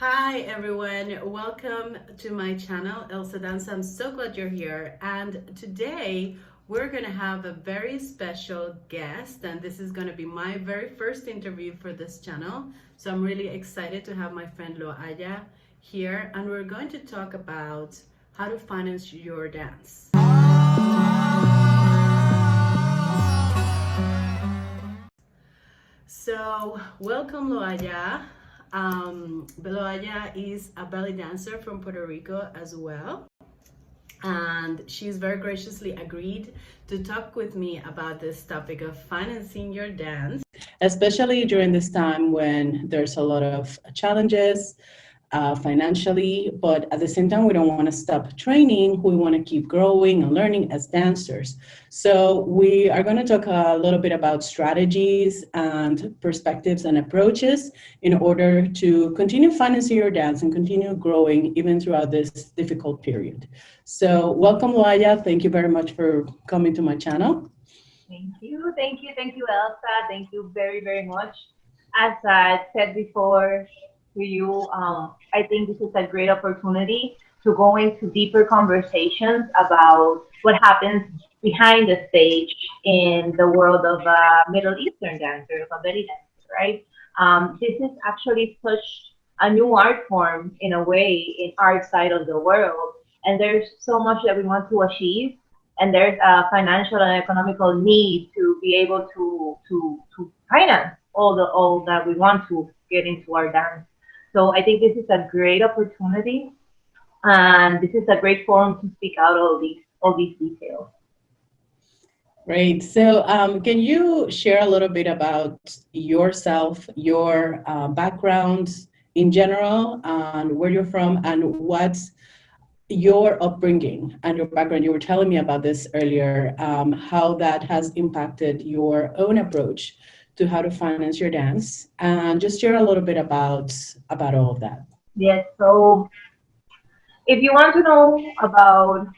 Hi everyone, welcome to my channel, Elsa Dance. I'm so glad you're here. And today we're going to have a very special guest, and this is going to be my very first interview for this channel. So I'm really excited to have my friend Loaya here, and we're going to talk about how to finance your dance. So, welcome, Loaya. Loaya is a belly dancer from Puerto Rico as well. And she's very graciously agreed to talk with me about this topic of financing your dance, especially during this time when there's a lot of challenges financially, but at the same time, we don't want to stop training. We want to keep growing and learning as dancers. So we are going to talk a little bit about strategies and perspectives and approaches in order to continue financing your dance and continue growing even throughout this difficult period. So welcome, Loaya. Thank you very much for coming to my channel. Thank you, Elsa. Thank you very, very much. As I said before to you, I think this is a great opportunity to go into deeper conversations about what happens behind the stage in the world of Middle Eastern dancers, of belly dancers, right? This is actually such a new art form in a way in our side of the world, and there's so much that we want to achieve, and there's a financial and economical need to be able to finance all that we want to get into our dance. So I think this is a great opportunity, and this is a great forum to speak out all these details. Great. So, can you share a little bit about yourself, your background in general, and where you're from, and what's your upbringing and your background? You were telling me about this earlier, how that has impacted your own approach to how to finance your dance, and just share a little bit about all of that. Yes. So if you want to know about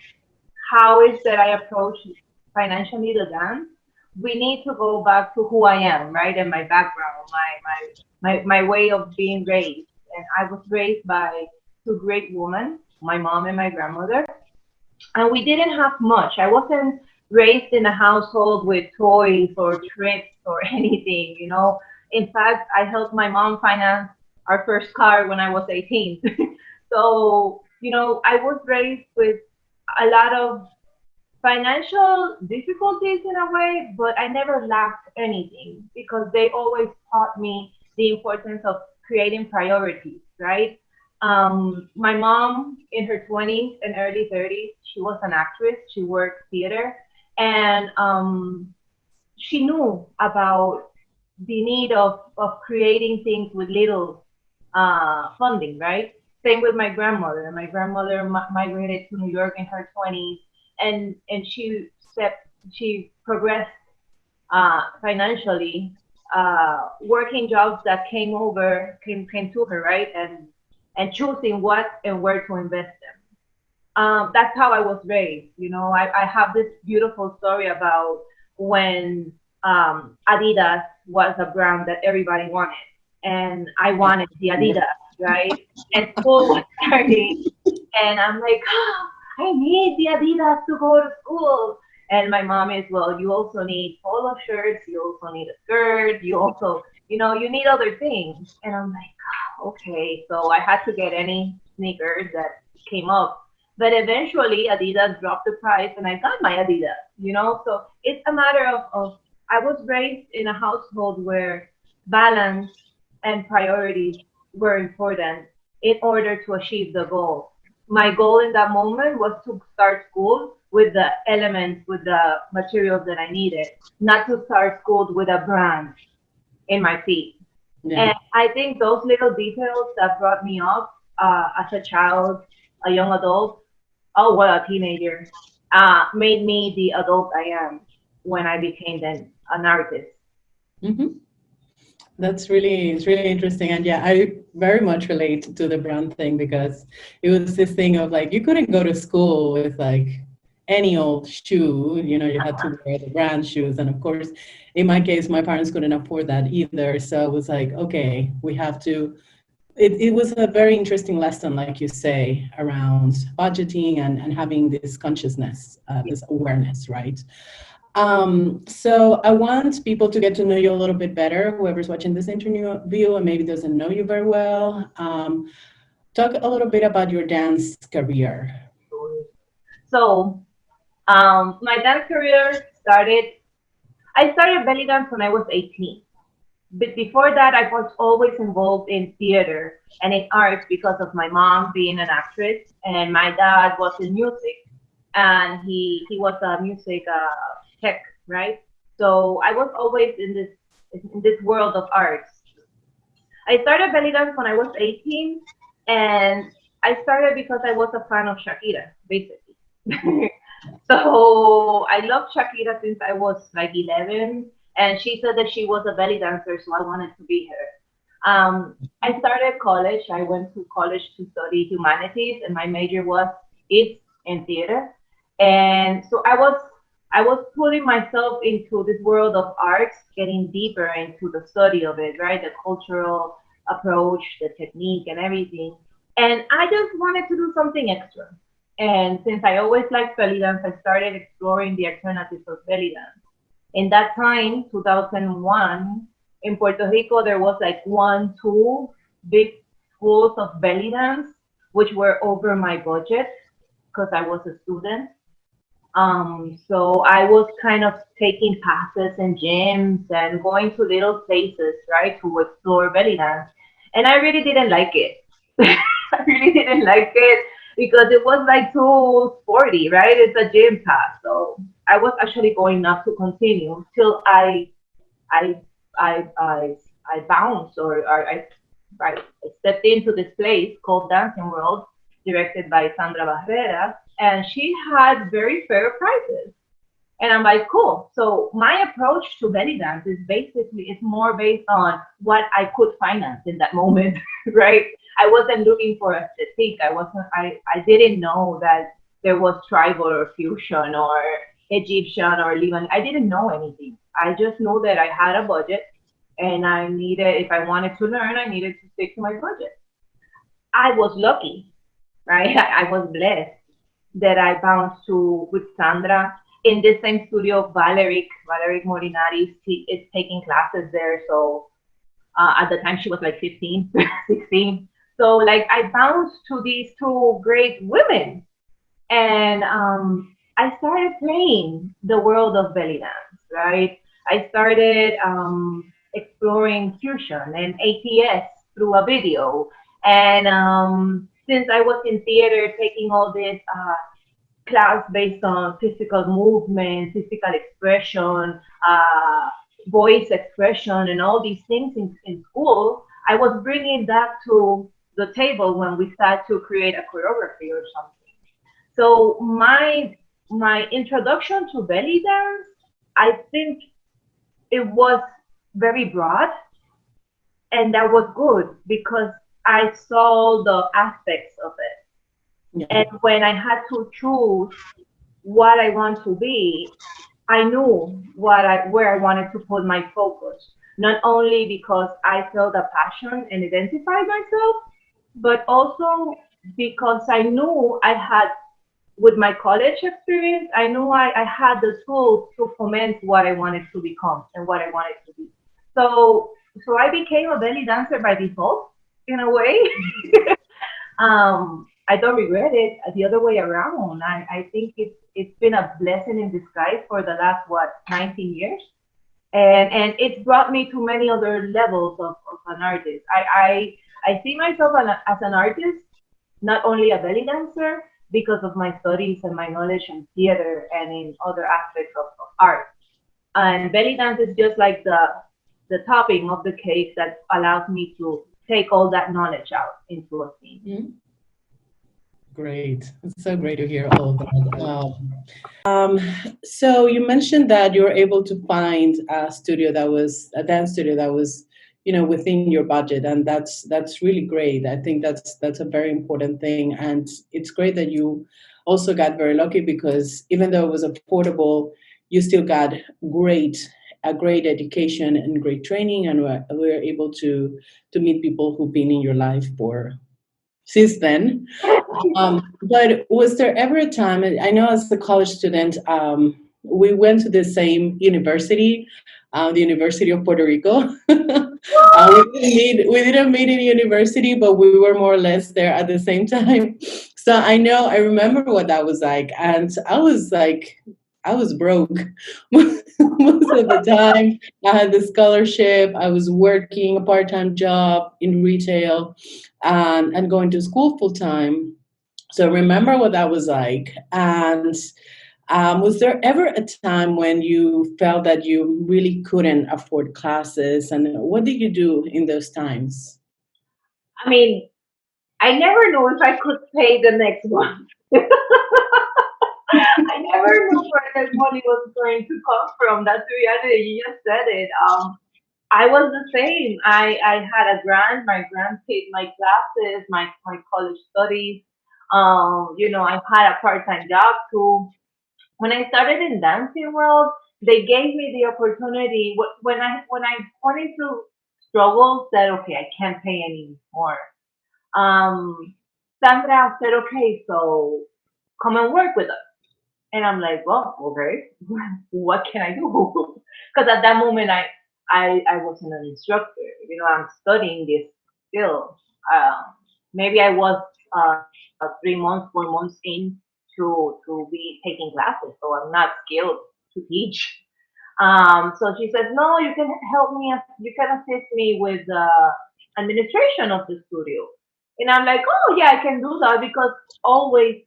how is that I approach financially the dance, we need to go back to who I am, right? And my background, my way of being raised. And I was raised by two great women, my mom and my grandmother. And we didn't have much. I wasn't raised in a household with toys or trips or anything. In fact, I helped my mom finance our first car when I was 18. So, I was raised with a lot of financial difficulties in a way, but I never lacked anything because they always taught me the importance of creating priorities, right? My mom in her 20s and early 30s, she was an actress, she worked theater, and she knew about the need of creating things with little funding, right? Same with my grandmother. My grandmother migrated to New York in her 20s, and she progressed financially, working jobs that came to her, right, and choosing what and where to invest them. That's how I was raised. I have this beautiful story about when Adidas was a brand that everybody wanted, and I wanted the Adidas, right? And school was starting, and I'm like, I need the Adidas to go to school. And my mom is, well, you also need polo shirts, you also need a skirt, you also, you need other things. And I'm like, okay. So I had to get any sneakers that came up. But eventually Adidas dropped the price and I got my Adidas. So it's a matter of I was raised in a household where balance and priorities were important in order to achieve the goal. My goal in that moment was to start school with the elements, with the materials that I needed, not to start school with a brand in my feet. Yeah. And I think those little details that brought me up as a child, a young adult, oh, well, a teenager, made me the adult I am when I became then an artist. Mm-hmm. It's really interesting. And yeah, I very much relate to the brand thing because it was this thing of like, you couldn't go to school with like any old shoe, you had to wear the brand shoes. And of course, in my case, my parents couldn't afford that either. So it was like, okay, we have to it was a very interesting lesson, like you say, around budgeting and having this consciousness, this awareness, right? So I want people to get to know you a little bit better, whoever's watching this interview and maybe doesn't know you very well. Talk a little bit about your dance career. So, my dance career started. I started belly dance when I was 18. But before that, I was always involved in theater and in art because of my mom being an actress, and my dad was in music, and he was a music tech, right? So I was always in this world of arts. I started belly dance when I was 18, and I started because I was a fan of Shakira, basically. So I loved Shakira since I was like 11, and she said that she was a belly dancer, so I wanted to be her. I started college. I went to college to study humanities, and my major was it's in theater. And so I was putting myself into this world of arts, getting deeper into the study of it, right? The cultural approach, the technique, and everything. And I just wanted to do something extra. And since I always liked belly dance, I started exploring the alternatives of belly dance. In that time, 2001, in Puerto Rico, there was like one, two big schools of belly dance, which were over my budget because I was a student. So I was kind of taking classes in gyms and going to little places, right, to explore belly dance. And I really didn't like it. I really didn't like it because it was like too sporty, right? It's a gym class. So I was actually going not to continue till I, I bounced I stepped into this place called Dancing World, directed by Sandra Barrera, and she had very fair prices. And I'm like, cool. So my approach to belly dance is basically it's more based on what I could finance in that moment, right? I wasn't looking for aesthetic. I didn't know that there was tribal or fusion or Egyptian or Lebanon. I didn't know anything. I just know that I had a budget and I needed, if I wanted to learn, I needed to stick to my budget. I was lucky, right? I was blessed that I bounced to with Sandra in the same studio. Valeric Morinari is taking classes there. So at the time she was like 15, 16. So like I bounced to these two great women, and I started playing the world of belly dance. Right, I started exploring fusion and ATS through a video, and since I was in theater, taking all this class based on physical movement, physical expression, voice expression, and all these things in school, I was bringing that to the table when we start to create a choreography or something. So my introduction to belly dance, I think it was very broad, and that was good because I saw the aspects of it. Yeah. And when I had to choose what I want to be, I knew where I wanted to put my focus. Not only because I felt a passion and identified myself, but also because I knew I had, with my college experience, I knew I had the tools to foment what I wanted to become and what I wanted to be. So so I became a belly dancer by default in a way. I don't regret it. The other way around. I think it's been a blessing in disguise for the last what 19 years, and it's brought me to many other levels of an artist. I see myself as an artist, not only a belly dancer, because of my studies and my knowledge in theater and in other aspects of art. And belly dance is just like the topping of the cake that allows me to take all that knowledge out into a scene. Mhm. Great. It's so great to hear all of that. Um, so you mentioned that you were able to find a dance studio that was, within your budget, and that's really great. I think that's a very important thing, and it's great that you also got very lucky because even though it was affordable, you still got great a great education and great training, and we're able to meet people who've been in your life for since then. But was there ever a time? I know as a college student, we went to the same university, the University of Puerto Rico. We didn't meet in university, but we were more or less there at the same time. So I remember what that was like, and I was broke most of the time. I had the scholarship. I was working a part-time job in retail, and going to school full time. So remember what that was like. And was there ever a time when you felt that you really couldn't afford classes? And what did you do in those times? I mean, I never knew if I could pay the next one. I never knew where that money was going to come from. That's the reality. You just said it. I was the same. I had a grant. My grant paid my classes, my college studies. I've had a part-time job too. When I started in dancing world, they gave me the opportunity when I went into struggle, said, okay, I can't pay anymore. Um, Sandra said, okay, so come and work with us. And I'm like, well, okay, what can I do? Because at that moment, I wasn't an instructor. I'm studying this skill. Maybe I was 3 months, 4 months in to be taking classes, so I'm not skilled to teach. So she said, no, you can help me, you can assist me with the administration of the studio. And I'm like, oh yeah, I can do that because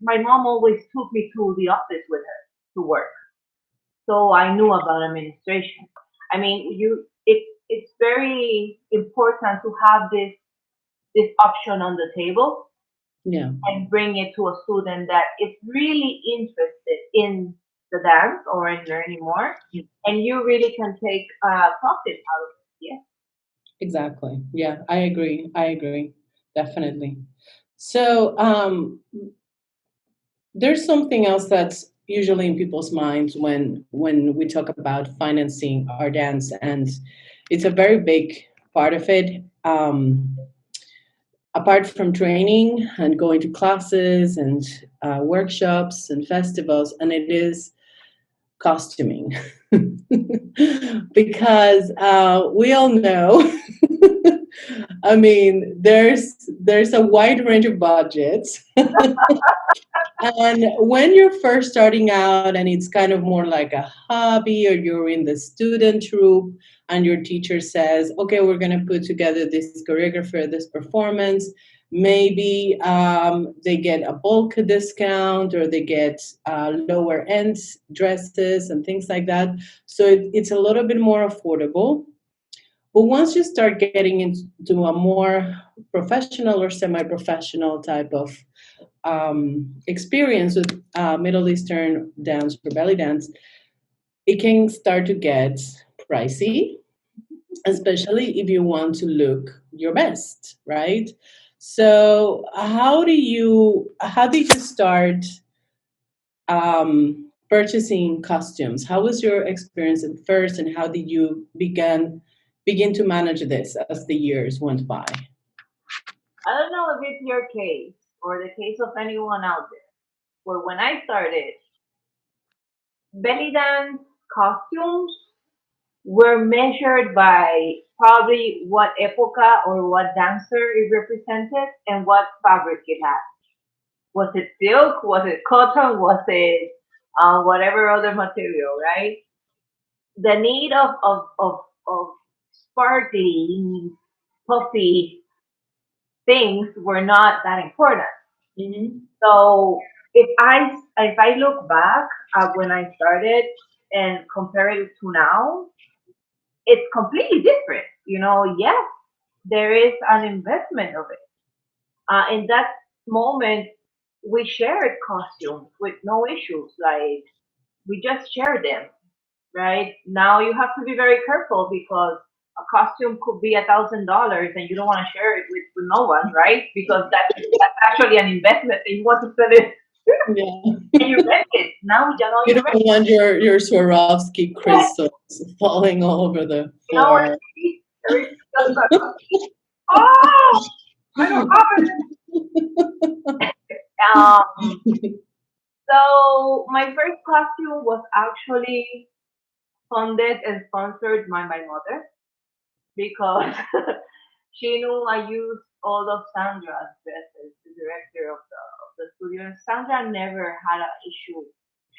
my mom always took me to the office with her to work. So I knew about administration. I mean, it's very important to have this option on the table Yeah, and bring it to a student that is really interested in the dance or in learning more, and you really can take profit out of it. Yes. exactly. Yeah, I agree. I agree. Definitely. So, there's something else that's usually in people's minds when we talk about financing our dance, and it's a very big part of it. Apart from training and going to classes and workshops and festivals, and it is costuming. Because we all know, I mean, there's a wide range of budgets. And when you're first starting out and it's kind of more like a hobby, or you're in the student troupe and your teacher says, okay, we're going to put together this choreographer, this performance, maybe they get a bulk discount, or they get lower end dresses and things like that. So it's a little bit more affordable. But once you start getting into a more professional or semi-professional type of experience with Middle Eastern dance or belly dance, it can start to get pricey, especially if you want to look your best, right? So how did you start purchasing costumes? How was your experience at first, and how did you begin to manage this as the years went by? I don't know if it's your case or the case of anyone out there, but when I started, belly dance costumes were measured by probably what epoca or what dancer it represented and what fabric it had. Was it silk? Was it cotton? Was it whatever other material, right? The need of sparkly, puffy things were not that important. Hmm. So if I look back at when I started and compare it to now, it's completely different. Yes, there is an investment of it. In that moment, we shared costumes with no issues. Like we just shared them, right? Now you have to be very careful because a costume could be $1,000 and you don't want to share it with no one, right? Because that's actually an investment and you want to sell it. Yeah. And you rent it. Now you know You you don't rent want your Swarovski it. crystals falling all over the You know what floor. everything just got, oh, I don't have it. So my first costume was actually funded and sponsored by my mother because she knew I used all of Sandra's dresses, the director of the studio. And Sandra never had an issue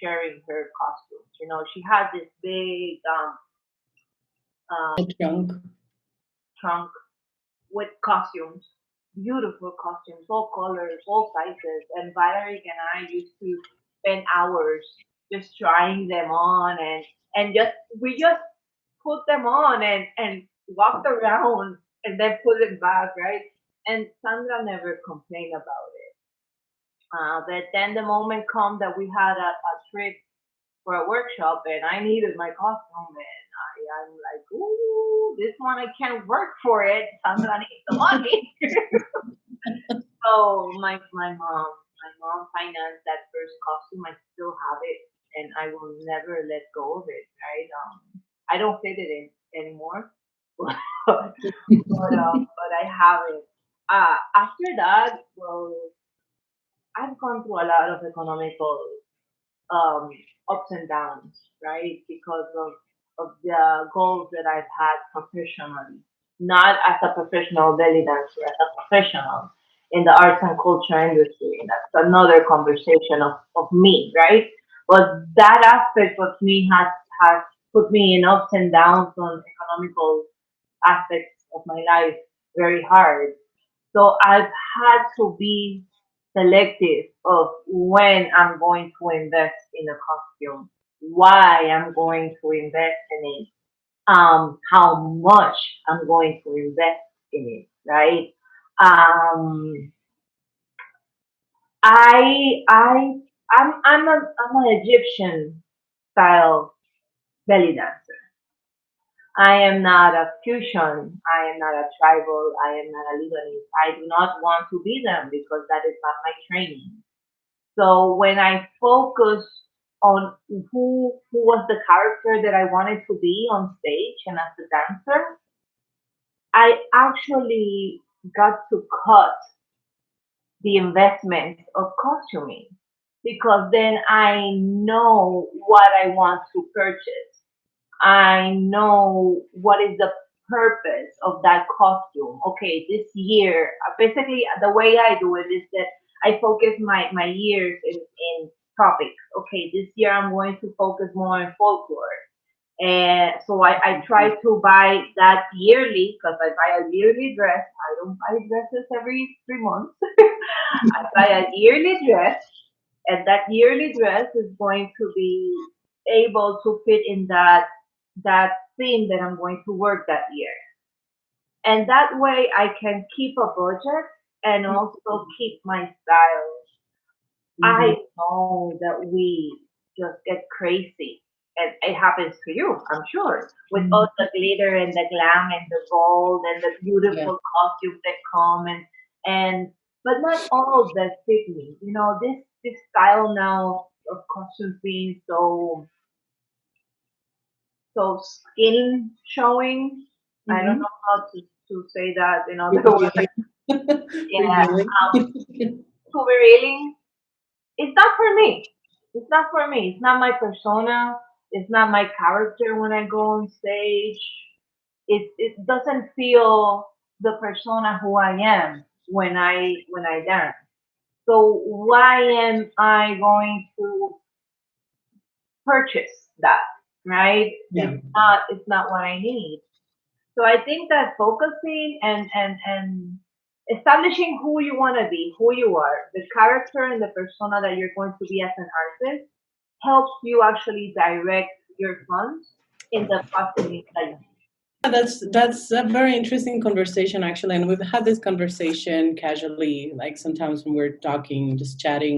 sharing her costumes. You know, she had this big A um, trunk. trunk with costumes, beautiful costumes, all colors, all sizes. And Valerie and I used to spend hours just trying them on and just we just put them on and walked around and then put it back, right? And Sandra never complained about it. But then the moment come that we had a trip for a workshop and I needed my costume and I'm like, ooh, this one I can't work for it. Sandra needs the money. So my mom financed that first costume. I still have it, and I will never let go of it. Right? I don't fit it in anymore, but I have it. After that, well, I've gone through a lot of economical um, ups and downs, right? Because of the goals that I've had professionally, not as a professional belly dancer, as a professional in the arts and culture industry. That's another conversation of me, right? But that aspect of me has put me in ups and downs on economical aspects of my life very hard. So I've had to be selective of when I'm going to invest in a costume, why I'm going to invest in it, how much I'm going to invest in it, right? Um, I I'm an Egyptian style belly dancer. I am not a fusion. I am not a tribal. I am not a Lebanese. I do not want to be them because that is not my training. So when I focus on who was the character that I wanted to be on stage and as a dancer, I actually got to cut the investment of costuming because then I know what I want to purchase. I know what is the purpose of that costume. Okay, this year, basically the way I do it is that I focus my years in topics. Okay, this year I'm going to focus more on folklore. And so I try to buy that yearly because I buy a yearly dress. I don't buy dresses every 3 months. I buy a yearly dress and that yearly dress is going to be able to fit in that theme that I'm going to work that year. And that way I can keep a budget and also keep my style. Mhm. I know that we just get crazy. And it happens to you, I'm sure, with all Mhm. the glitter and the glam and the gold and the Yeah. beautiful costumes that come and but not all of that fit me. You know, this style now of costumes being so skin showing. I don't Mhm. know how to say that in other words. Revealing. Yeah, Revealing. too revealing. It's not for me. It's not for me. It's not my persona. It's not my character when I go on stage. It doesn't feel the persona who I am when I dance. So why am I going to purchase that? Right? Yeah. It's not what I need. So I think that focusing and establishing who you want to be, who you are, the character and the persona that you're going to be as an artist helps you actually direct your funds in the costuming that you Yeah, that's a very interesting conversation actually, and we've had this conversation casually, like sometimes when we're talking, just chatting.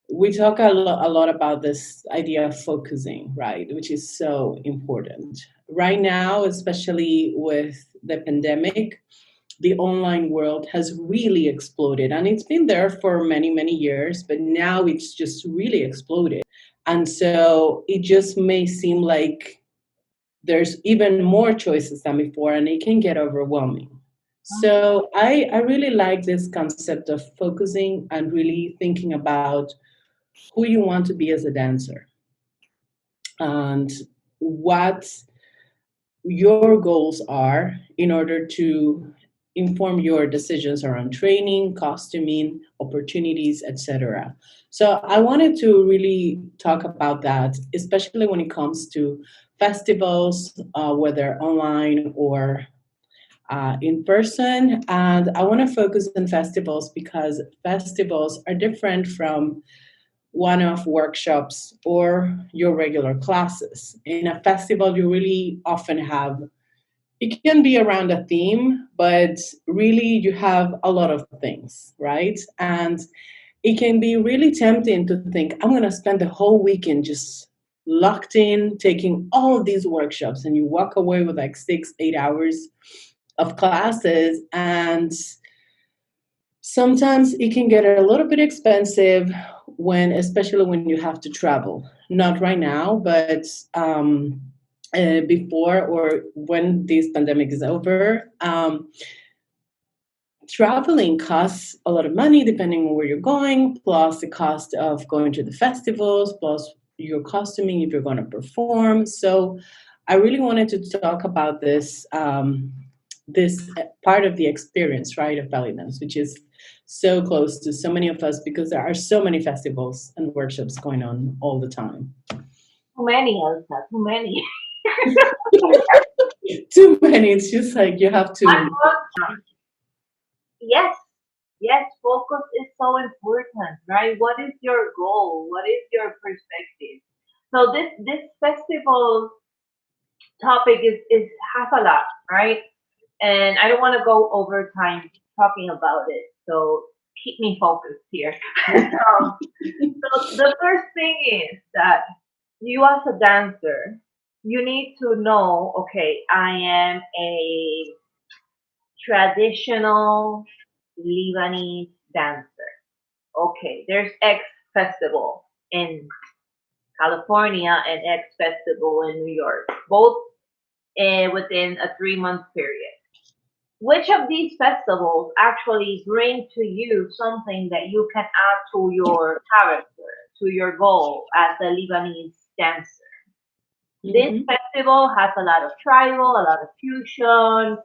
We talk a lot about this idea of focusing, right, which is so important right now, especially with the pandemic. the online world has really exploded, and it's been there for many, many years, but now it's just really exploded. And so it just may seem like there's even more choices than before, and it can get overwhelming. So I really like this concept of focusing and really thinking about who you want to be as a dancer and what your goals are in order to inform your decisions around training, costuming, opportunities, etc. So I wanted to really talk about that, especially when it comes to festivals, whether online or in person. And I want to focus on festivals because festivals are different from one off workshops or your regular classes. In a festival, you really often have, it can be around a theme, but really you have a lot of things, right? And it can be really tempting to think, I'm going to spend the whole weekend just locked in, taking all of these workshops, and you walk away with like 6, 8 hours of classes. And sometimes it can get a little bit expensive when, especially when you have to travel. Not right now, but before or when this pandemic is over. Traveling costs a lot of money depending on where you're going, plus the cost of going to the festivals, plus your costuming if you're going to perform. So I really wanted to talk about this part of the experience, right, of belly dance, which is so close to so many of us because there are so many festivals and workshops going on all the time. Too many, Elsa, too many. Too many. It's just like you have I to. want, yes, yes, focus is so important, right? What is your goal? What is your perspective? So this festival topic is has a lot, right? And I don't want to go over time talking about it. So keep me focused here. So the first thing is that you as a dancer, you need to know, okay, I am a traditional Lebanese dancer. Okay, there's X festival in California and X festival in New York, both within a 3 month period. Which of these festivals actually bring to you something that you can add to your character, to your goal as a Lebanese dancer? This Mhm. festival has a lot of tribal, a lot of fusion,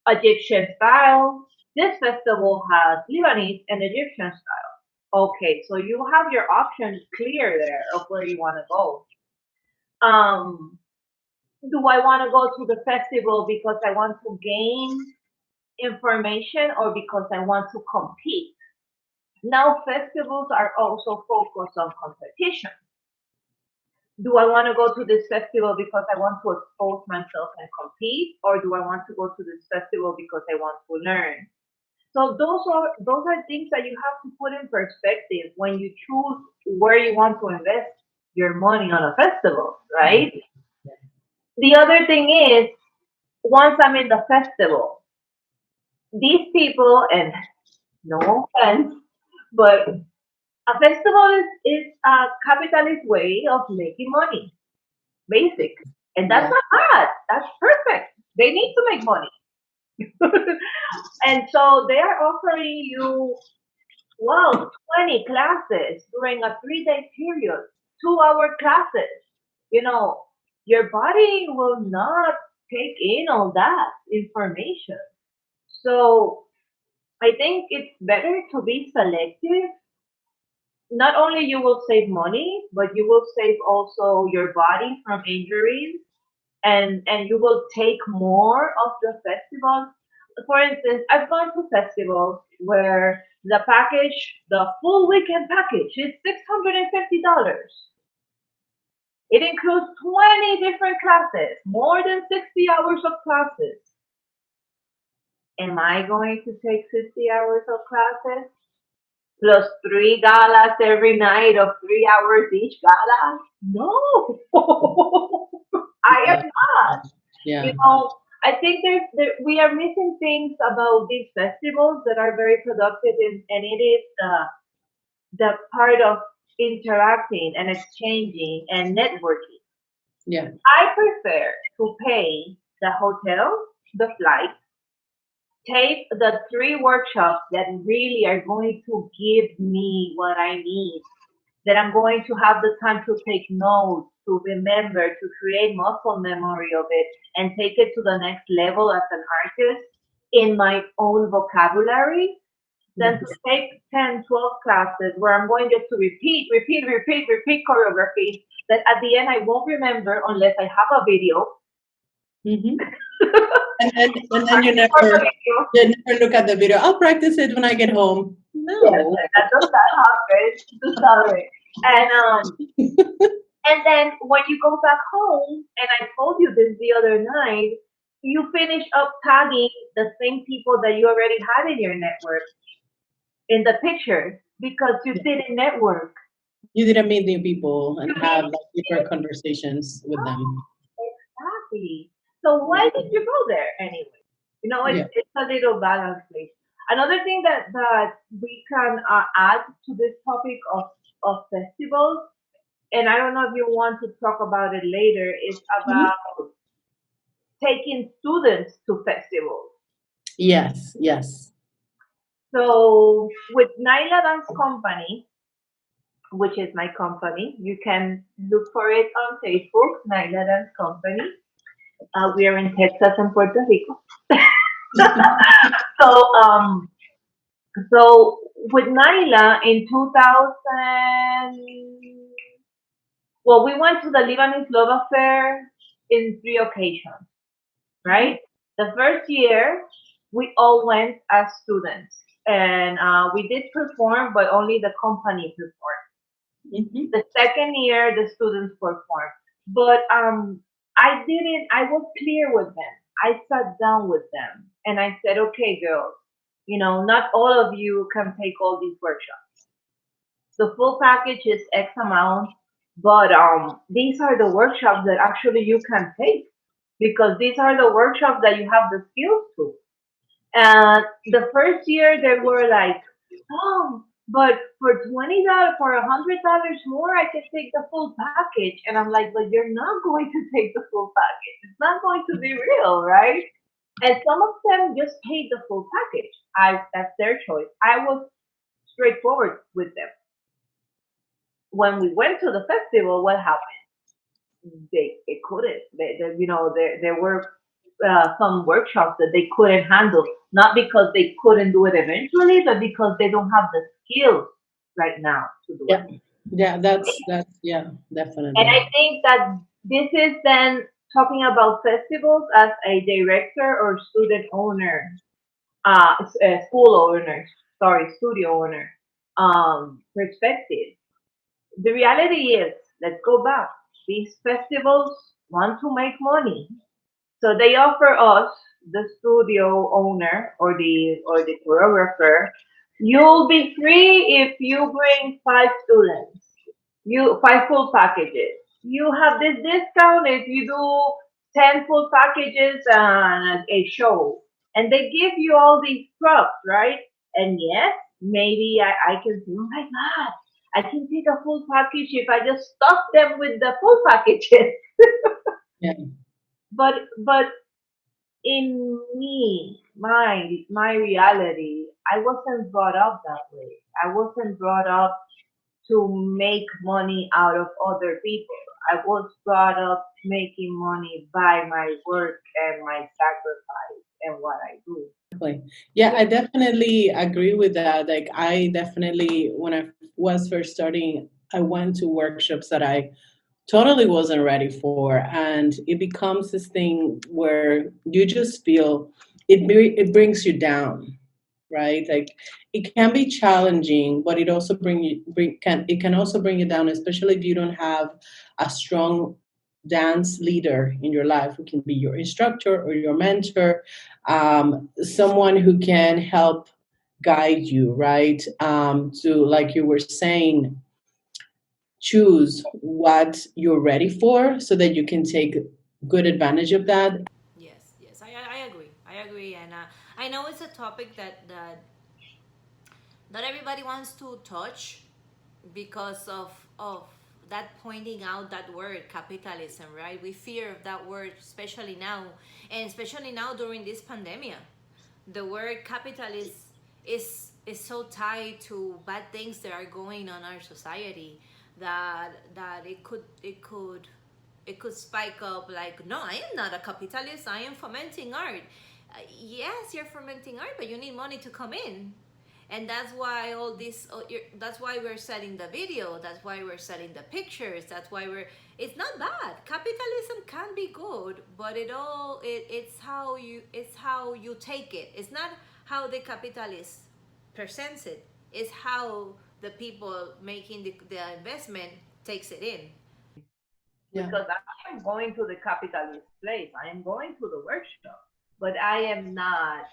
Egyptian style. This festival has Lebanese and Egyptian style. Okay, so you have your options clear there of where you want to go. Um, do I want to go to the festival because I want to gain information or because I want to compete? Now, festivals are also focused on competition. Do I want to go to this festival because I want to expose myself and compete, or do I want to go to this festival because I want to learn? So those are things that you have to put in perspective when you choose where you want to invest your money on a festival, right? The other thing is, once I'm in the festival, these people, and no offense, but a festival is a capitalist way of making money, basic. And that's Yeah. not bad. That's perfect. They need to make money. And so they are offering you, well, 20 classes during a 3 day period, 2 hour classes. You know, your body will not take in all that information. So I think it's better to be selective. Not only you will save money, but you will save also your body from injuries, and you will take more of the festivals. For instance, I've gone to festivals where the package, the full weekend package, is $650. It includes 20 different classes, more than 60 hours of classes. Am I going to take 60 hours of classes? Plus three galas every night of 3 hours each gala? No, I am Yeah. not. You Yeah. know, think we are missing things about these festivals that are very productive, and it is the part of interacting and exchanging and networking. Yeah. I prefer to pay the hotel, the flight, take the three workshops that really are going to give me what I need, that I'm going to have the time to take notes, to remember, to create muscle memory of it, and take it to the next level as an artist in my own vocabulary, than to Yes. take 10, 12 classes where I'm going just to repeat choreography that at the end I won't remember unless I have a video. Hmm. And then you Practice for the never video. you never look at the video. I'll practice it when I get home. Yes, No. that does not happen to celebrate. And then when you go back home, and I told you this the other night, you finish up tagging the same people that you already had in your network in the pictures because you didn't network. You didn't meet new people and You have didn't. like deeper conversations with them. Exactly. So Yeah. why did you go there anyway? Yeah. It's a little balance, please. Another thing that we can add to this topic of festivals, and I don't know if you want to talk about it later, is Mhm. about taking students to festivals. Yes. Yes. So with Naila Dance Company, which is my company, you can look for it on Facebook, Naila Dance Company. We are in Texas and Puerto Rico. So, so with Naila in 2000, well, we went to the Lebanese Love Affair in three occasions, right? The first year, we all went as students, and we did perform, but only the company performed. Hmm. The second year, the students performed, but I was clear with them. I sat down with them and I said, okay, girls, not all of you can take all these workshops. The full package is X amount, but these are the workshops that actually you can take because these are the workshops that you have the skills to. And the first year they were like, oh, but for $20, for $100 more, I can take the full package. And I'm like, but you're not going to take the full package. It's not going to be real, right? And some of them just paid the full package. That's their choice. I was straightforward with them. When we went to the festival, what happened? They couldn't. There were some workshops that they couldn't handle, not because they couldn't do it eventually, but because they don't have the skills right now to do it. Yeah. Yeah. That's yeah. And I Definitely. think that this is then talking about festivals as a director or student owner, school owner, sorry, studio owner perspective. The reality is, let's go back. These festivals want to make money. So they offer us, the studio owner or the choreographer, you'll be free if you bring five students. You five full packages. You have this discount if you do 10 full packages and a show. And they give you all these props, right? And yes, maybe I can say, oh my God, I can take a full package if I just stuff them with the full packages. Yeah. But in me, my reality, I wasn't brought up that way. I wasn't brought up to make money out of other people. I was brought up making money by my work and my sacrifice and what I do. Exactly. Yeah, I definitely agree with that. Like, I definitely, when I was first starting, I went to workshops that I totally wasn't ready for, and it becomes this thing where you just feel it brings you down, right? Like, it can be challenging, but it also it can also bring you down, especially if you don't have a strong dance leader in your life who can be your instructor or your mentor, someone who can help guide you, right? To, like you were saying, choose what you're ready for so that you can take good advantage of that. I know it's a topic that not everybody wants to touch because of that pointing out that word capitalism, right? We fear of that word, especially now, and especially now during this pandemic. The word capitalist is so tied to bad things that are going on our society that it could spike up like, no, I am not a capitalist, I am fomenting art. Yes, you're fomenting art, but you need money to come in. And that's why all this that's why we're selling the video, that's why we're selling the pictures, that's why we're it's not bad. Capitalism can be good, but it's how you take it. It's not how the capitalist presents it, it's how the people making the investment takes it in. Yeah. Because I am going to the capitalist place. I am going to the workshop, but I am not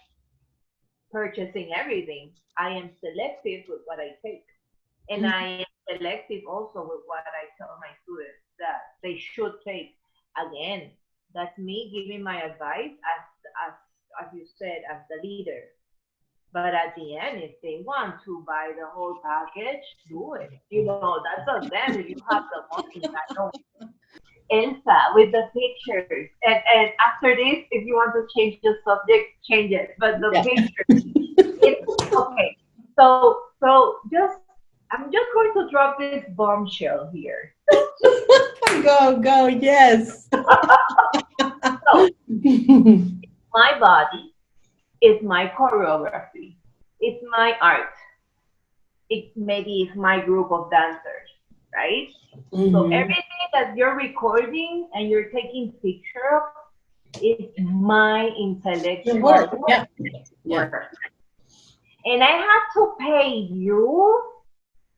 purchasing everything. I am selective with what I take. And Mhm. I am selective also with what I tell my students that they should take. Again, that's me giving my advice as you said, as the leader. But at the end, if they want to buy the whole package, do it. That's on them if you have the money. I know Elsa with the pictures. And after this, if you want to change the subject, change it. But the Yeah. pictures, it's okay. So just I'm just going to drop this bombshell here. Go, go, yes. So my body is my choreography. It's my art. It maybe it's my group of dancers, right? So Hmm. everything that you're recording and you're taking picture of is my Your intellectual work. Yeah. Yeah. work. And I have to pay you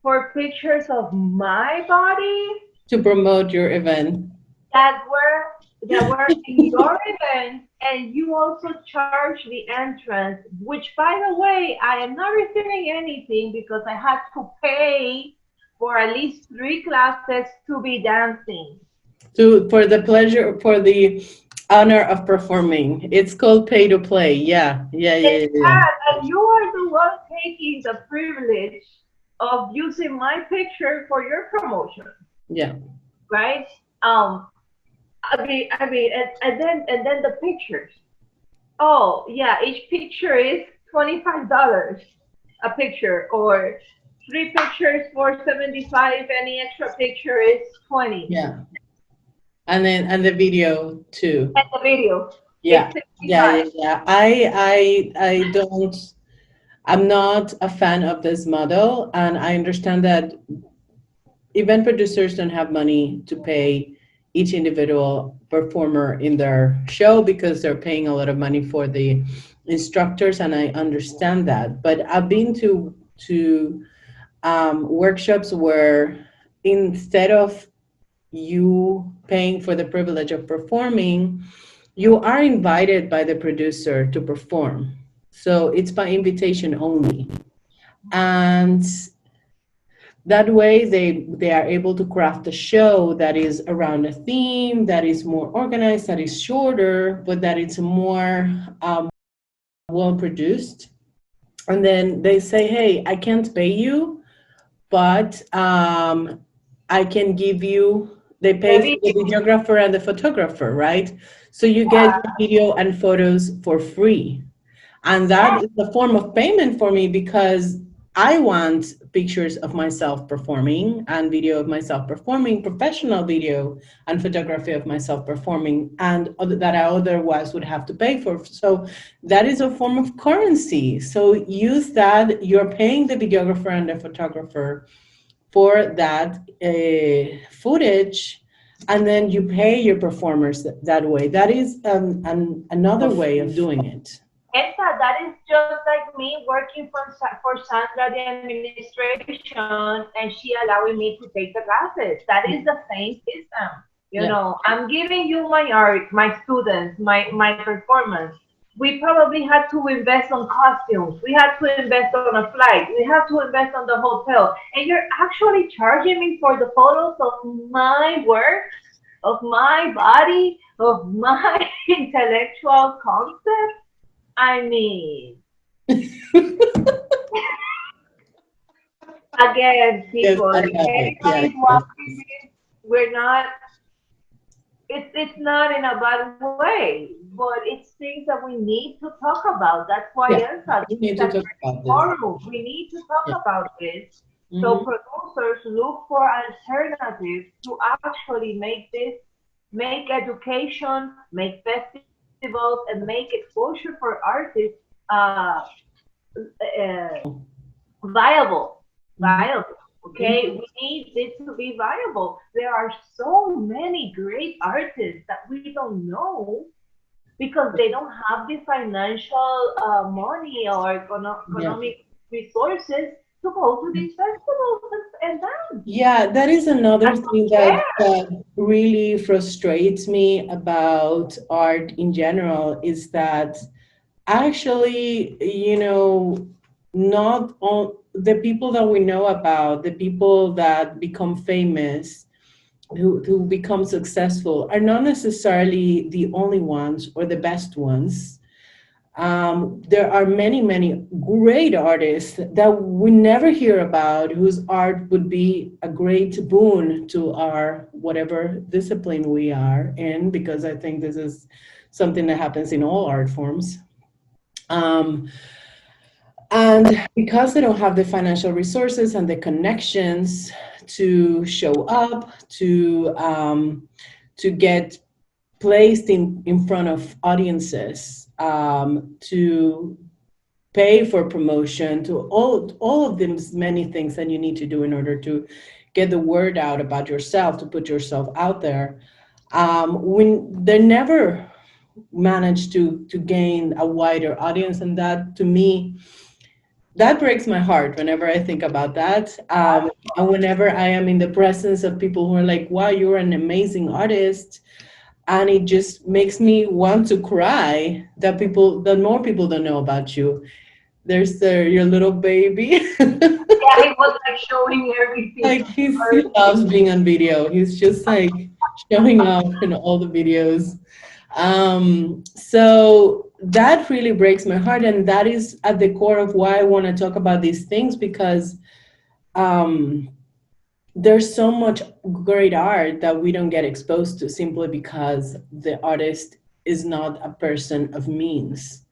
for pictures of my body To promote your event. that were in your event, and you also charge the entrance, which by the way I am not receiving anything because I had to pay for at least 3 classes to be dancing. To for the pleasure, for the honor of performing. It's called pay to play. Yeah. Yeah, yeah, yeah, yeah. And you are the one taking the privilege of using my picture for your promotion, Yeah. right? Um, I mean, and then the pictures. Oh, yeah, each picture is $25 a picture, or 3 pictures for 75. Any extra picture is 20. Yeah. And the video too. And the video is Yeah. Yeah, 65. yeah, yeah. I don't I'm not a fan of this model, and I understand that event producers don't have money to pay each individual performer in their show because they're paying a lot of money for the instructors, and I understand that. But I've been to workshops where instead of you paying for the privilege of performing, you are invited by the producer to perform. So it's by invitation only. And that way they are able to craft a show that is around a theme, that is more organized, that is shorter, but that it's more well produced. And then they say, hey, I can't pay you, but I can give you, they The pay for the video. videographer and the photographer, right? So you get your video and photos for free. And that is a form of payment for me because I want pictures of myself performing and video of myself performing, professional video and photography of myself performing, and that I otherwise would have to pay for. So that is a form of currency. So use that. You're paying the videographer and the photographer for that footage, and then you pay your performers that way. That is another way of doing it. Elsa, that is just like me working for Sandra, the administration, and she allowing me to take the classes. That is the same system. Yeah. I'm giving you my art, my students, my performance. We probably had to invest on costumes. We had to invest on a flight. We had to invest on the hotel. And you're actually charging me for the photos of my work, of my body, of my intellectual concept. I mean, again, Yes, people, I if love it. Yeah, anybody's yes. watching this, we're not, it's not in a bad way, but it's things that we need to talk about. That's why Yeah, Elsa, we this need is to a talk great about this. forum. We need to talk Yeah. about this. So Hmm. producers look for alternatives to actually make education, make festivals, and make exposure for artists uh, uh, viable. Hmm. Viable. Okay, we need this to be viable. There are so many great artists that we don't know because they don't have the financial money or Yeah. economic resources to go to these festivals and dance. Yeah, that is I another don't thing care. that really frustrates me about art in general is that actually, not all the people that we know about, the people that become famous, who become successful, are not necessarily the only ones or the best ones. There are many, many great artists that we never hear about, whose art would be a great boon to our whatever discipline we are in, because I think this is something that happens in all art forms. Um, and because they don't have the financial resources and the connections to show up, to get placed in front of audiences, to pay for promotion, to all of these many things that you need to do in order to get the word out about yourself, to put yourself out there. When they never manage to gain a wider audience, and that to me, that breaks my heart whenever I think about that. And whenever I am in the presence of people who are like, wow, you're an amazing artist, and it just makes me want to cry that more people don't know about you. There's your little baby. Yeah, he was like showing everything. Like he loves being on video. He's just like showing up in all the videos. So that really breaks my heart, and that is at the core of why I want to talk about these things, because um, there's so much great art that we don't get exposed to simply because the artist is not a person of means.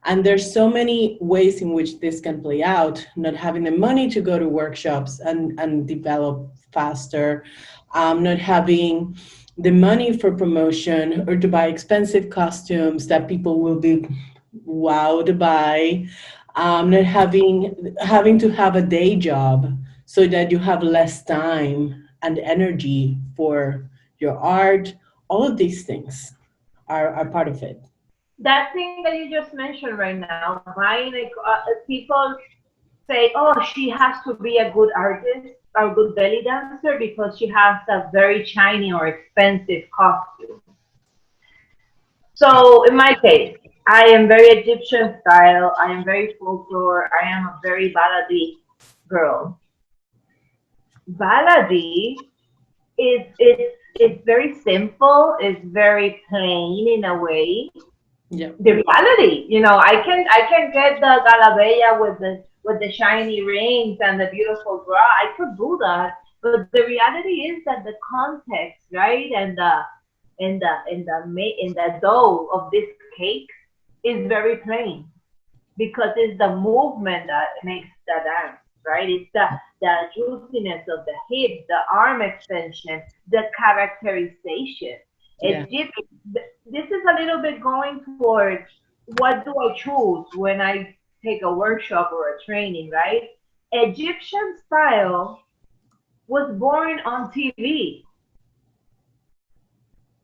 And there's so many ways in which this can play out: not having the money to go to workshops and develop faster, not having the money for promotion or to buy expensive costumes that people will be wowed by, not having to have a day job so that you have less time and energy for your art. All of these things are part of it. That thing that you just mentioned right now, my like people say, oh, she has to be a good artist or good belly dancer because she has a very shiny or expensive costume. So in my case, I am very Egyptian style. I am very folklore. I am a very ballady girl. Ballady is very simple. It's very plain in a way. Yeah. The reality, I can get the galabella with the shiny rings and the beautiful bra. I could do that, but the reality is that the context, right, and the dough of this cake is very plain because it's the movement that makes the dance, right? It's the juiciness of the hip, the arm extension, the characterization. Yeah. This is a little bit going towards what do I choose when I take a workshop or a training, right? Egyptian style was born on TV,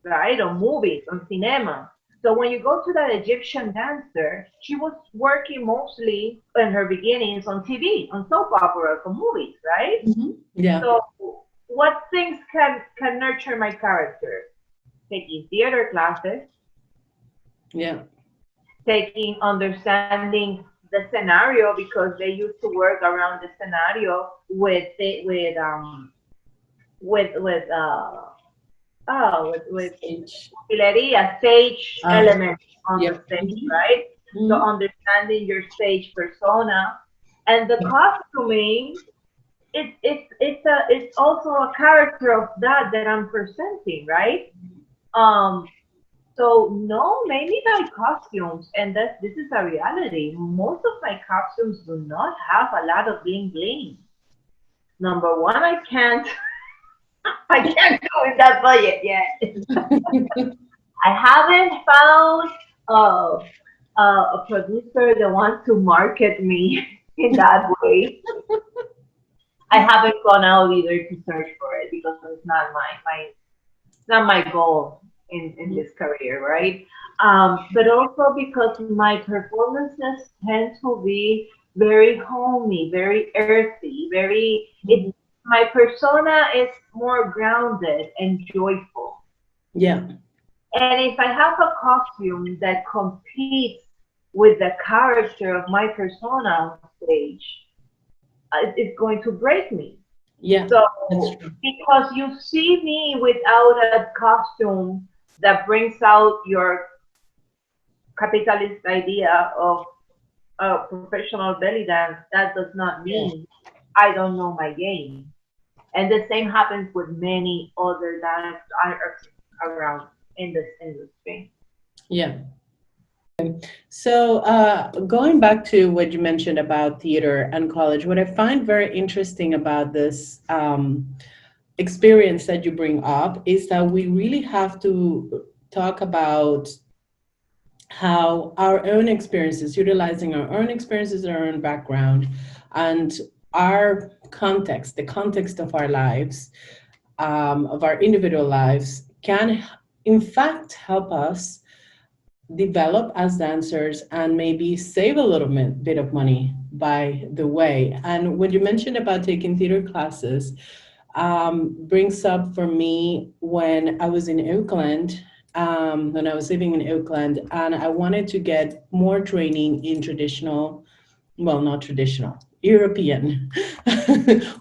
right? On movies, on cinema. So when you go to that Egyptian dancer, she was working mostly in her beginnings on TV, on soap operas, on movies, right? Mhm. Yeah. So what things can nurture my character? Taking theater classes, Yeah. taking understanding the scenario because they used to work around the scenario with Stage. utilería, stage Uh-huh. elements on Yeah. the stage, Mhm. right? So Mhm. understanding your stage persona and the costuming, it's also a character of that I'm presenting, right? Um, so no, maybe my costumes, and this is a reality. Most of my costumes do not have a lot of bling bling. Number one, I can't go in that budget yet. I haven't found a producer that wants to market me in that way. I haven't gone out either to search for it because it's not my goal in this career, right? But also because my performances tend to be very homey, very earthy, very it. My persona is more grounded and joyful. Yeah, And if I have a costume that competes with the character of my persona on stage, it's going to break me. yeah, that's So, true. because you see me without a costume that brings out your capitalist idea of a professional belly dance, that does not Yeah, mean I don't know my game. And the same happens with many other dance artists around in this industry. yeah. So, going back to what you mentioned about theater and college, what I find very interesting about this experience that you bring up is that we really have to talk about how our own experiences, utilizing our own experiences, our own background, and our context, the context of our lives, of our individual lives, can in fact help us develop as dancers and maybe save a little bit of money by the way. And when you mentioned about taking theater classes, brings up for me when I was in Oakland, when I was living in Oakland, and I wanted to get more training in traditional, well, not traditional, European,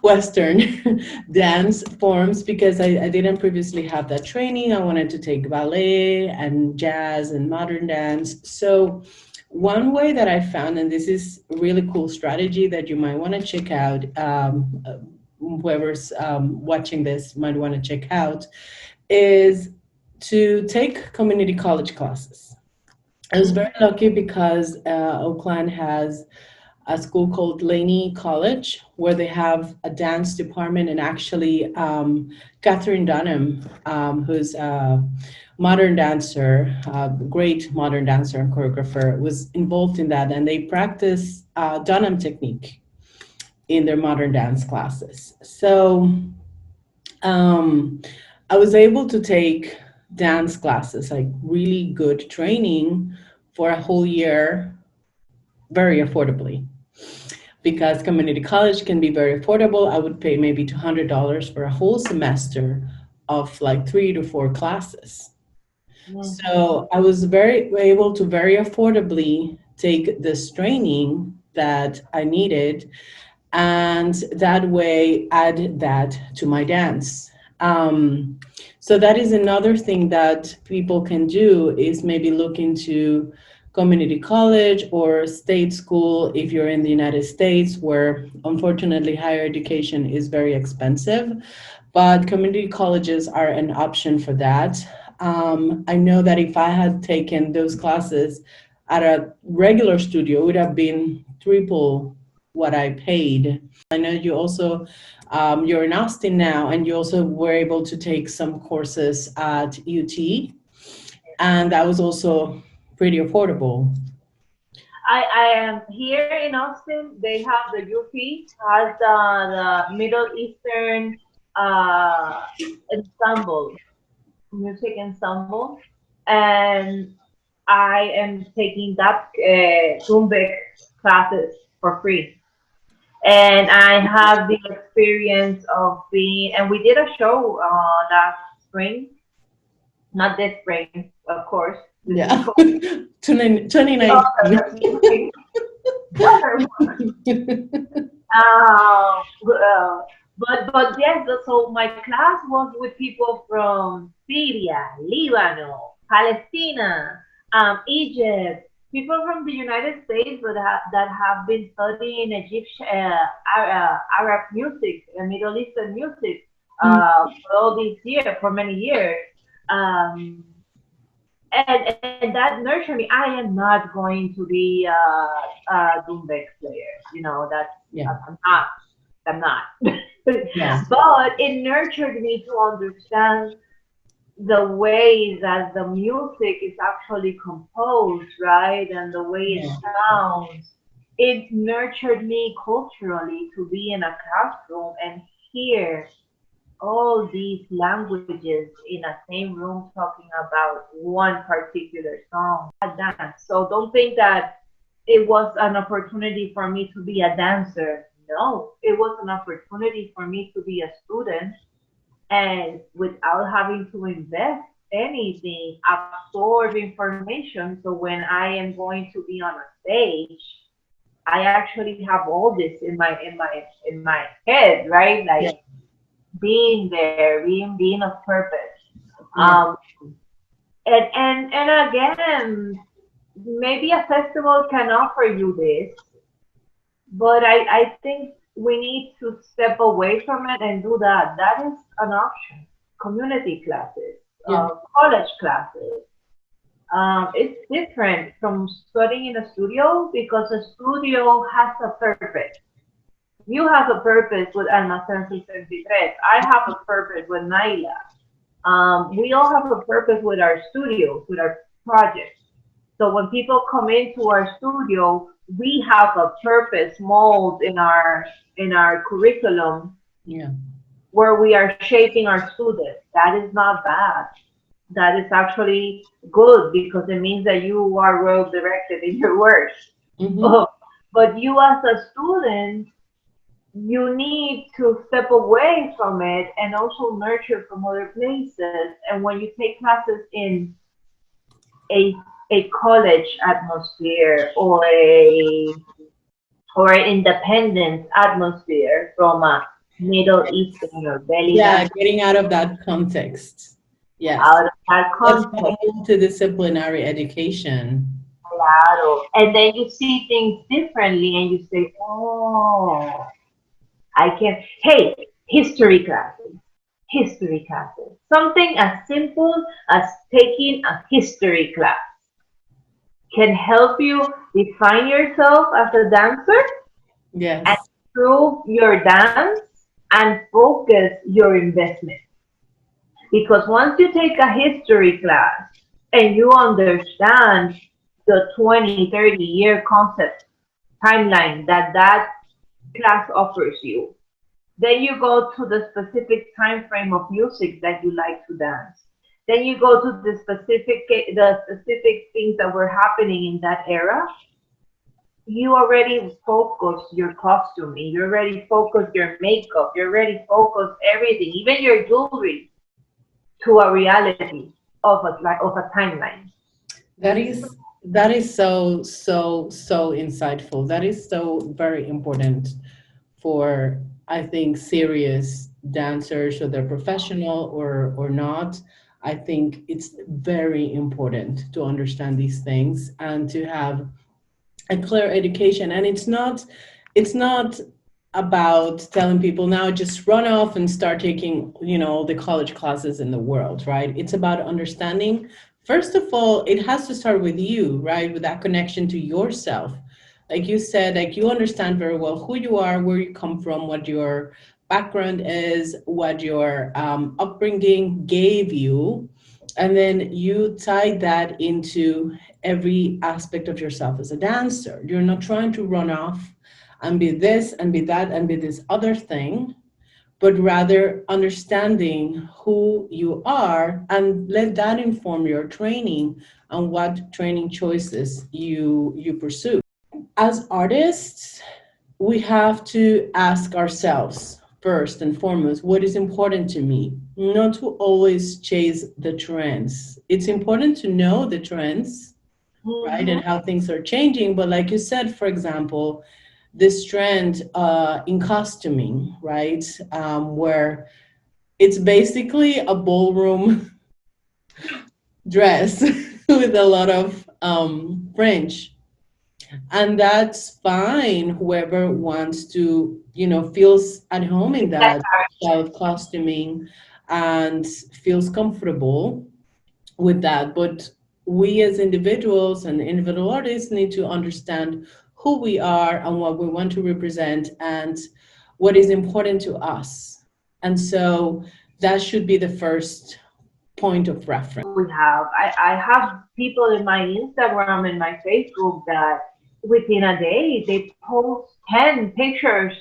Western dance forms because I didn't previously have that training. I wanted to take ballet and jazz and modern dance. So, one way that I found, and this is a really cool strategy that you might want to check out, whoever's watching this might want to check out, is to take community college classes. I was very Mhm. lucky because Oakland has a school called Laney College, where they have a dance department, and actually, Catherine Dunham, who's a modern dancer, a great modern dancer and choreographer, was involved in that, and they practice Dunham technique in their modern dance classes. So um, I was able to take dance classes, like really good training for a whole year very affordably because community college can be very affordable. I would pay maybe $200 for a whole semester of like 3 to 4 classes. Mhm. So I was very able to very affordably take this training that I needed and that way add that to my dance. So that is another thing that people can do is maybe look into community college or state school if you're in the United States, where unfortunately higher education is very expensive, but community colleges are an option for that. I know that if I had taken those classes at a regular studio, it would have been triple what I paid. I know you also you're in Austin now, and you also were able to take some courses at UT, and that was also pretty affordable. I am here in Austin. They have the UP has the Middle Eastern uh, ensemble, music ensemble, and I am taking that Tumbek classes for free. And I have the experience of being, and we did a show last spring, not this spring, of course. This is Yeah, 2019. the other Uh, but yes, so my class was with people from Syria, Lebanon, Palestine, Egypt. people from the United States that have been studying Egyptian, Arab music, Middle Eastern music, Mm, for all these years, for many years. Um, and that nurtured me. I am not going to be a Doombex player. That's yeah, I'm not. I'm not. yeah, But it nurtured me to understand the way that the music is actually composed, right? And the way it yeah, sounds. It nurtured me culturally to be in a classroom and hear all these languages in a same room talking about one particular song. I dance. So don't think that it was an opportunity for me to be a dancer. No, it was an opportunity for me to be a student and without having to invest anything, absorb information. So when I am going to be on a stage, I actually have all this in my head, right? yeah, Like being there, being of purpose. yeah, Um, and again, maybe a festival can offer you this, but I think we need to step away from it and do that. That is an option. Community classes, yeah, college classes. It's different from studying in a studio because a studio has a purpose. You have a purpose with Almacén 63. I have a purpose with Naila. We all have a purpose with our studios, with our projects. So when people come into our studio, we have a purpose mold in our curriculum yeah. where we are shaping our students. That is not bad. That is actually good because it means that you are well directed in your work. Mm-hmm. Oh, but you as a student, you need to step away from it and also nurture from other places. And when you take classes in a college atmosphere or an independent atmosphere from a Middle Eastern or belly Yeah, dance getting out of that context. Yes. out of that That's that context, multidisciplinary education. claro. And then you see things differently and you say, oh, I can, hey, history classes, history classes. Something as simple as taking a history class can help you define yourself as a dancer and Yes. improve your dance and focus your investment. Because once you take a history class and you understand the 20, 30-year concept timeline that class offers you, then you go to the specific time frame of music that you like to dance. Then you go to the specific things that were happening in that era. You already focus your costuming, you already focus your makeup, you already focus everything, even your jewelry, to a reality of a timeline. That is so insightful. That is so very important for, I think, serious dancers, whether professional or not. I think it's very important to understand these things and to have a clear education. And it's not about telling people now just run off and start taking the college classes in the world, right? It's about understanding. First of all, it has to start with you, right? With that connection to yourself. Like you said, like you understand very well who you are, where you come from, what your background is, what your upbringing gave you, and then you tie that into every aspect of yourself as a dancer. You're not trying to run off and be this and be that and be this other thing, but rather understanding who you are and let that inform your training and what training choices you pursue. As artists, we have to ask ourselves first and foremost what is important to me, not to always chase the trends. It's important to know the trends, right, Mm-hmm. and how things are changing. But like you said, for example, this trend in costuming, right, where it's basically a ballroom dress with a lot of French, and that's fine. Whoever wants to, feels at home in that style costuming and feels comfortable with that. But we as individuals and individual artists need to understand who we are and what we want to represent and what is important to us. And so that should be the first point of reference. We have. I have people in my Instagram and my Facebook that within a day they post 10 pictures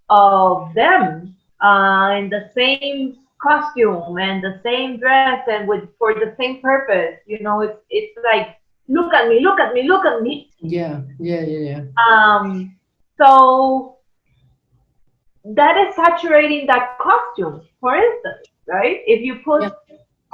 of them in the same costume and the same dress and with for the same purpose. You know, it's like look at me, look at me, look at me. Yeah, yeah, yeah, yeah. Um, so that is saturating that costume, for instance, right? If you put Yeah,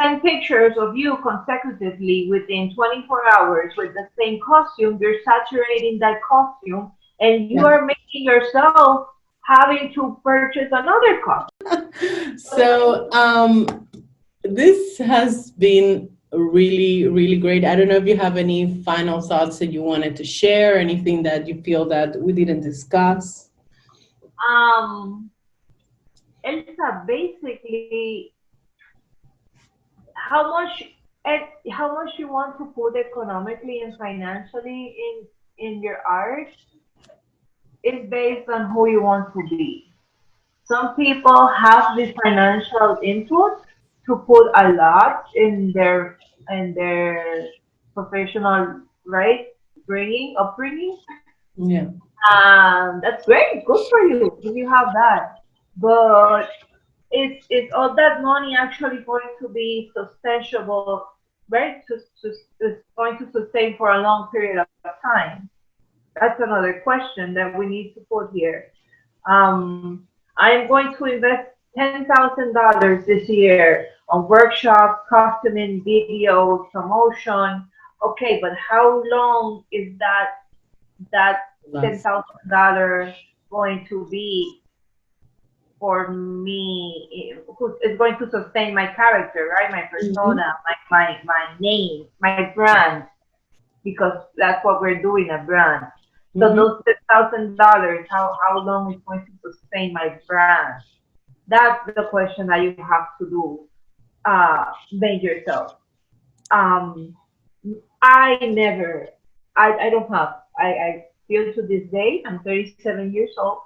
10 pictures of you consecutively within 24 hours with the same costume, you're saturating that costume and you yeah. are making yourself having to purchase another costume. So, this has been really, really great. I don't know if you have any final thoughts that you wanted to share, anything that you feel that we didn't discuss. Um, Elsa, basically, how much and how much you want to put economically and financially in your art is based on who you want to be. Some people have the financial input to put a lot in their professional right bringing upbringing. Yeah, That's great, good for you if you have that. But is all that money actually going to be sustainable, right? It's going to sustain for a long period of time. That's another question that we need to put here. Um, I'm going to invest $10,000 this year on workshops, costuming, videos, promotion. Okay, but how long is that last. $10,000 going to be for me? It's going to sustain my character, right? My Mm-hmm. persona, my name, my brand, because that's what we're doing, a brand. So Mm-hmm. those $10,000, how long is going to sustain my brand? That's the question that you have to do, made yourself. Um, I never, I don't have, I feel to this day, I'm 37 years old,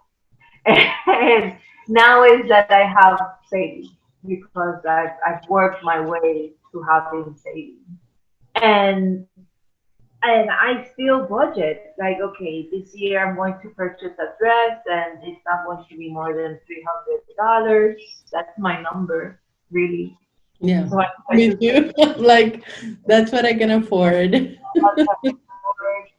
and now is that I have savings because I've worked my way to having savings. And and I still budget. Like, okay, this year I'm going to purchase a dress, and it's not going to be more than $300. That's my number, really. Yeah, So I try me to save too. Like, that's what I can afford. for it.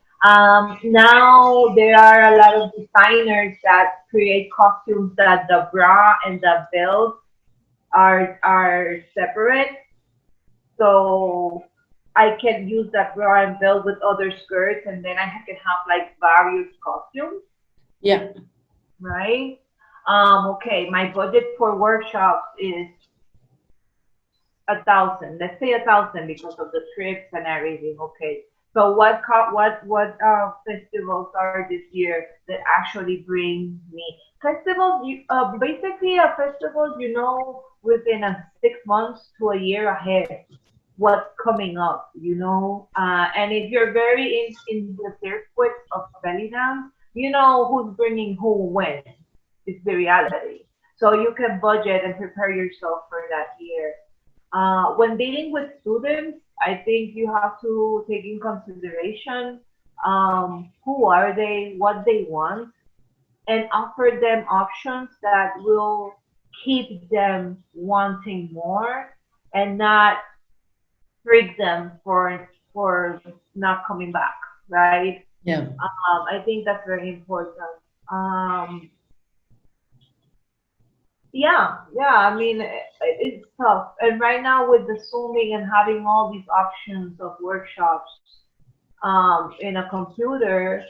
Now there are a lot of designers that create costumes that the bra and the belt are separate, so I can use that bra and belt with other skirts, and then I can have like various costumes, Yeah, right? Okay, my budget for workshops is 1,000. Let's say 1,000 because of the trips and everything. Okay. So what festivals are this year that actually bring me festivals? Basically a festival, within a 6 months to a year ahead what's coming up, and if you're very in the circuit of belly dance, you know who's bringing who when. It's the reality. So you can budget and prepare yourself for that year. When dealing with students, I think you have to take in consideration who are they, what they want, and offer them options that will keep them wanting more and not trick them for not coming back, right? yeah, I think that's very important. Um, yeah. I mean, it's tough, and right now with the zooming and having all these options of workshops in a computer,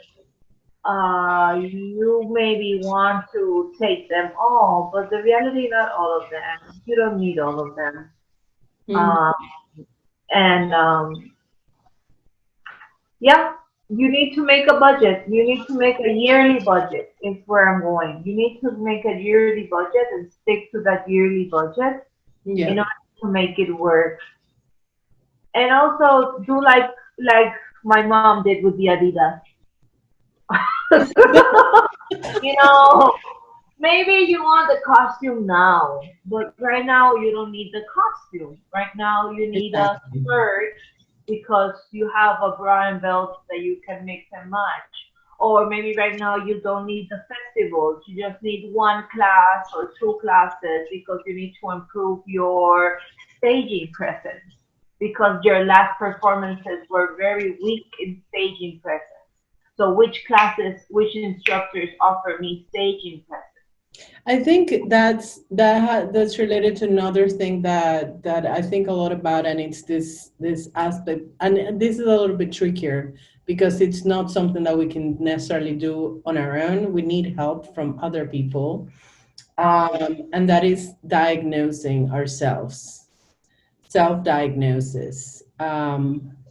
you maybe want to take them all, but the reality, not all of them. You don't need all of them. mhm, Um, and Yeah, you need to make a budget. You need to make a yearly budget, is where I'm going. You need to make a yearly budget and stick to that yearly budget in Yeah. order to make it work. And also do like my mom did with the Adidas. You know, maybe you want the costume now, but right now you don't need the costume. Right now you need a Exactly. skirt because you have a bra and belt that you can mix and match. Or maybe right now you don't need the festivals. You just need one class or two classes because you need to improve your staging presence because your last performances were very weak in staging presence. So which classes, which instructors offer me staging presence? I think that's related to another thing that I think a lot about, and it's this aspect, and this is a little bit trickier because it's not something that we can necessarily do on our own. We need help from other people, and that is diagnosing ourselves, self-diagnosis.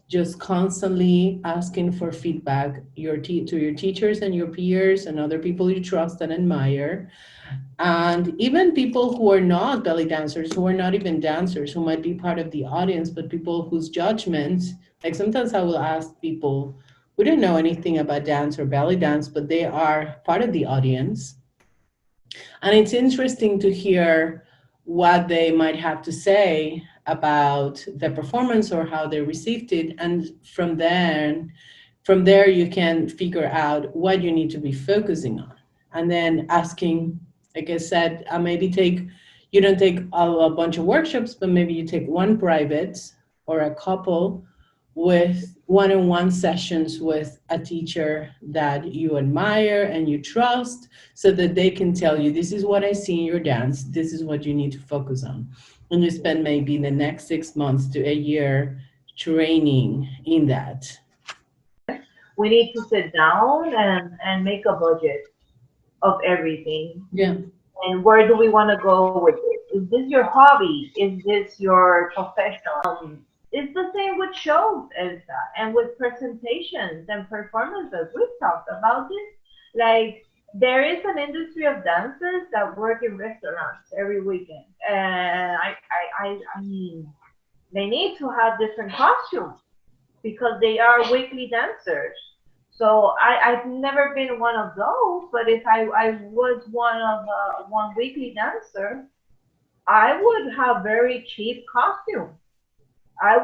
Just constantly asking for feedback to your teachers and your peers and other people you trust and admire, and even people who are not belly dancers, who are not even dancers, who might be part of the audience, but people whose judgment, like sometimes I will ask people who don't know anything about dance or belly dance, but they are part of the audience. And it's interesting to hear what they might have to say about the performance or how they received it. And from there you can figure out what you need to be focusing on. And then asking, like I said, maybe you don't take a bunch of workshops, but maybe you take one private or a couple with one-on-one sessions with a teacher that you admire and you trust, so that they can tell you, this is what I see in your dance, this is what you need to focus on. And you spend maybe the next 6 months to a year training in that. We need to sit down and make a budget of everything. Yeah. And where do we want to go with this? Is this your hobby? Is this your profession? It's the same with shows, Elsa, and with presentations and performances. We've talked about this. Like, there is an industry of dancers that work in restaurants every weekend. And I mean, they need to have different costumes because they are weekly dancers. So I've never been one of those, but if I was one weekly dancer, I would have very cheap costumes. I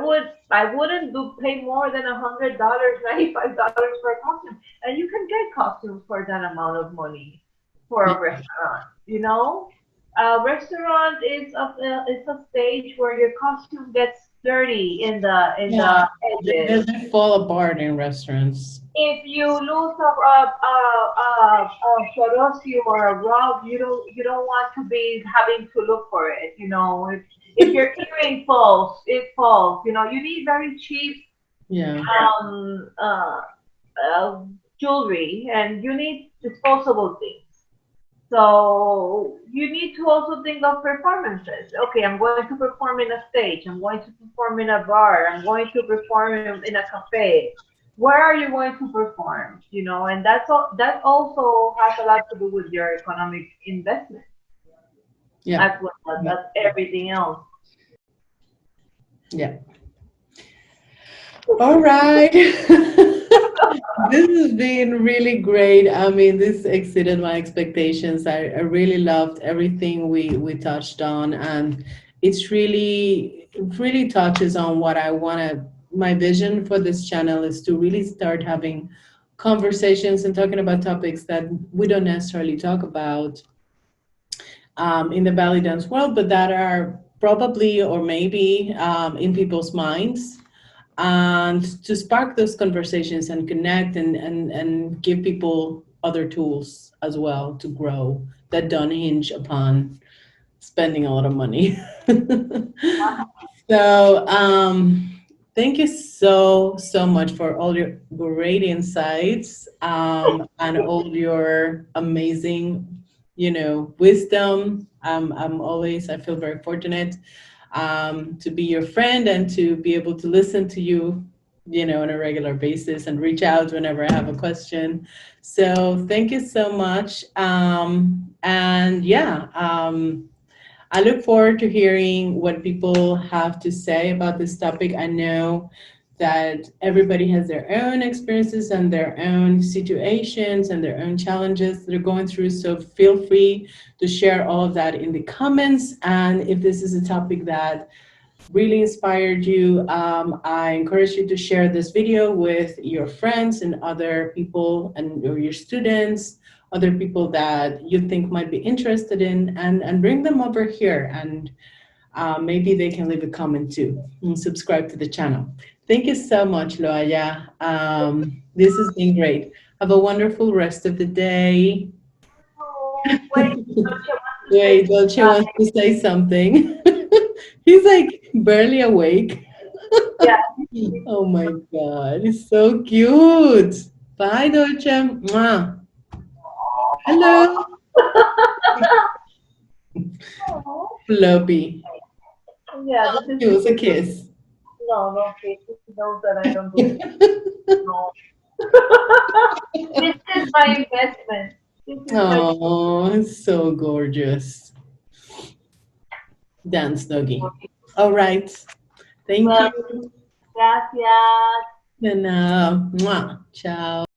wouldn't do pay more than $100, $95 for a costume, and you can get costumes for that amount of money for Yeah. a restaurant. You know, a restaurant is a stage where your costume gets dirty in Yeah. the edges. They fall apart in restaurants. If you lose a Swarovski or a rug, you don't want to be having to look for it. You know, if your earring falls, it falls. You know, you need very cheap Yeah. um, uh, uh, jewelry, and you need disposable things. So you need to also think of performances. Okay, I'm going to perform in a stage. I'm going to perform in a bar. I'm going to perform in a cafe. Where are you going to perform? You know, and that also has a lot to do with your economic investment Yeah. as well Yeah. as everything else. Yeah. All right. This has been really great. I mean, this exceeded my expectations. I really loved everything we touched on, and it really touches on what I want to. My vision for this channel is to really start having conversations and talking about topics that we don't necessarily talk about in the belly dance world, but that are probably or maybe in people's minds, and to spark those conversations and connect and give people other tools as well to grow that don't hinge upon spending a lot of money. So, thank you so much for all your great insights, and all your amazing, wisdom. I feel very fortunate, to be your friend and to be able to listen to you, on a regular basis and reach out whenever I have a question. So thank you so much. And yeah, I look forward to hearing what people have to say about this topic. I know that everybody has their own experiences and their own situations and their own challenges that they're going through. So feel free to share all of that in the comments. And if this is a topic that really inspired you, I encourage you to share this video with your friends and other people and or your students, other people that you think might be interested in, and bring them over here. And maybe they can leave a comment too and subscribe to the channel. Thank you so much, Loaya. This has been great. Have a wonderful rest of the day. Oh, wait, Dolce wants to say Wait, Dolce wants to say something. He's like barely awake. yeah. Oh my God, it's so cute. Bye, Dolce. Mwah. Hello, Oh, Floppy. yeah, this is Give us a kiss. no, no, okay. He knows that I don't do this. No. This is my investment. This is my Oh, it's so gorgeous. Dance doggy. All right. Thank well, you. gracias. And mwah. Ciao.